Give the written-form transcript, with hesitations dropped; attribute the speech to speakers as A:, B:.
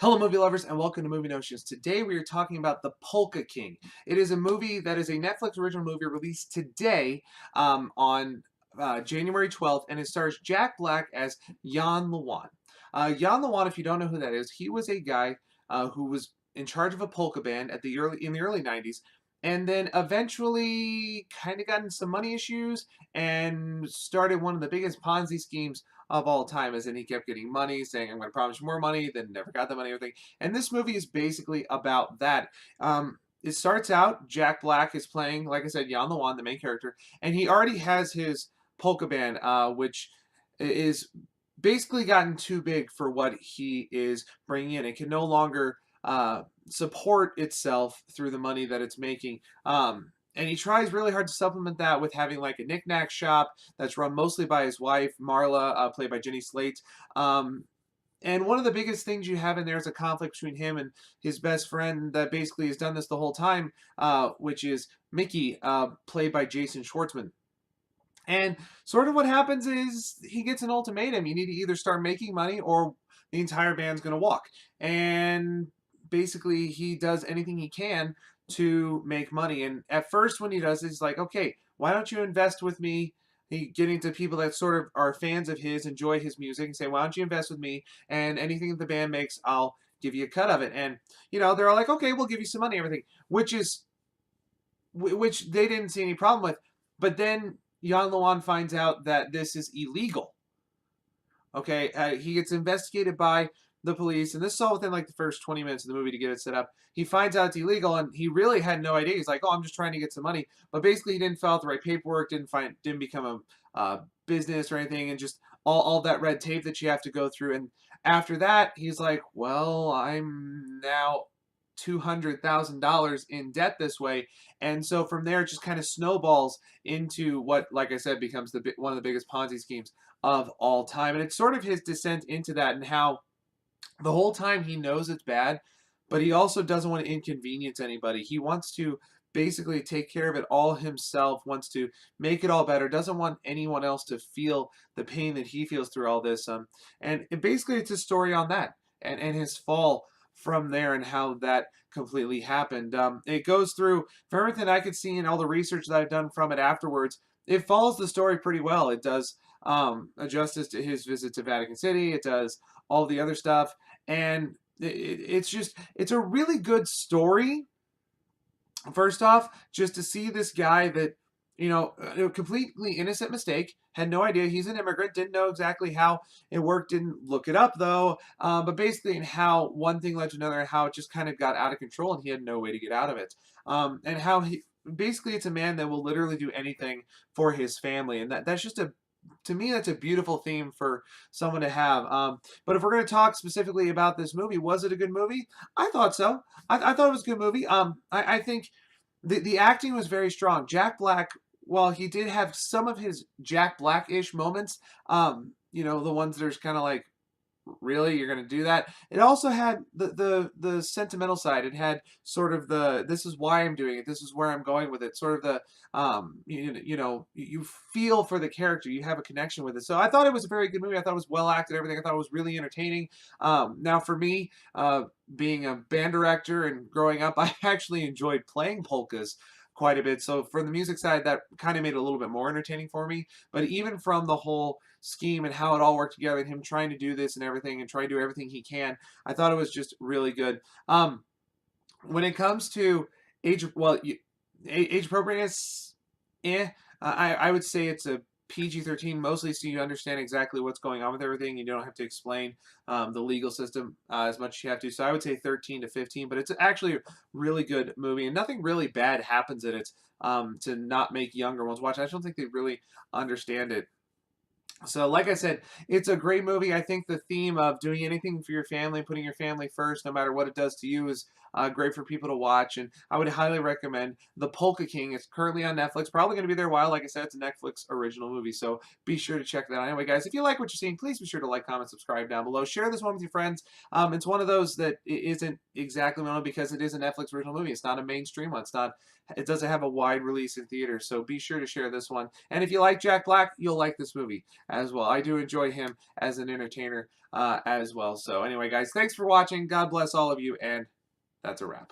A: Hello, movie lovers, and welcome to Movie Notions. Today we are talking about The Polka King. It is a movie that is a Netflix original movie released today on January 12th, and it stars Jack Black as Jan Lewan. Jan Lewan, if you don't know who that is, he was a guy who was in charge of a polka band in the early 90s, and then eventually kind of got into some money issues and started one of the biggest Ponzi schemes of all time, as in he kept getting money, saying, I'm going to promise you more money, then never got the money, everything. And this movie is basically about that. It starts out, Jack Black is playing, like I said, Jan Lewan, the main character, and he already has his polka band, which is basically gotten too big for what he is bringing in. It can no longer support itself through the money that it's making. And he tries really hard to supplement that with having like a knick-knack shop that's run mostly by his wife, Marla, played by Jenny Slate. And one of the biggest things you have in there is a conflict between him and his best friend that basically has done this the whole time, which is Mickey, played by Jason Schwartzman. And sort of what happens is he gets an ultimatum. You need to either start making money or the entire band's going to walk. And basically, he does anything he can to make money. And at first, when he does, he's like, okay, why don't you invest with me? He getting to people that sort of are fans of his, enjoy his music, and say, why don't you invest with me? And anything that the band makes, I'll give you a cut of it. And, they're all like, okay, we'll give you some money, everything, which they didn't see any problem with. But then Jan Lewan finds out that this is illegal. Okay, he gets investigated by the police, and this is all within like the first 20 minutes of the movie to get it set up. He finds out it's illegal, and he really had no idea. He's like, "Oh, I'm just trying to get some money," but basically, he didn't fill out the right paperwork, didn't become a business or anything, and just all that red tape that you have to go through. And after that, he's like, "Well, I'm now $200,000 in debt this way," and so from there, it just kind of snowballs into what, like I said, becomes one of the biggest Ponzi schemes of all time. And it's sort of his descent into that, and how the whole time he knows it's bad, but he also doesn't want to inconvenience anybody. He wants to basically take care of it all himself, wants to make it all better, doesn't want anyone else to feel the pain that he feels through all this. And basically, it's a story on that and his fall from there and how that completely happened. It goes through, from everything I could see and all the research that I've done from it afterwards, it follows the story pretty well. It does a justice to his visit to Vatican City. It does all the other stuff, and it's a really good story. First off, just to see this guy that, a completely innocent mistake, had no idea he's an immigrant, didn't know exactly how it worked, didn't look it up though, but basically in how one thing led to another, and how it just kind of got out of control and he had no way to get out of it. And how he basically, it's a man that will literally do anything for his family, and that's just to me, that's a beautiful theme for someone to have. But if we're going to talk specifically about this movie, was it a good movie? I thought so. I thought it was a good movie. I think the acting was very strong. Jack Black, while he did have some of his Jack Black-ish moments, the ones that are kind of like, really, you're going to do that? It also had the sentimental side. It had sort of this is why I'm doing it, this is where I'm going with it, sort of the you feel for the character, you have a connection with it. So I thought it was a very good movie. I thought it was well acted, everything. I thought it was really entertaining. Now for me, being a band director and growing up, I actually enjoyed playing polkas quite a bit. So for the music side, that kind of made it a little bit more entertaining for me. But even from the whole scheme and how it all worked together, and him trying to do this and everything and try to do everything he can, I thought it was just really good. When it comes to age appropriateness, I would say it's a PG-13, mostly so you understand exactly what's going on with everything. You don't have to explain the legal system as much as you have to. So I would say 13 to 15, but it's actually a really good movie, and nothing really bad happens in it to not make younger ones watch. I just don't think they really understand it. So, like I said, it's a great movie. I think the theme of doing anything for your family, putting your family first, no matter what it does to you, is great for people to watch. And I would highly recommend The Polka King. It's currently on Netflix. Probably going to be there a while. Like I said, it's a Netflix original movie. So be sure to check that out. Anyway, guys, if you like what you're seeing, please be sure to like, comment, subscribe down below. Share this one with your friends. It's one of those that isn't exactly known because it is a Netflix original movie. It's not a mainstream one. It doesn't have a wide release in theaters. So be sure to share this one. And if you like Jack Black, you'll like this movie as well. I do enjoy him as an entertainer as well. So anyway, guys, thanks for watching. God bless all of you, and that's a wrap.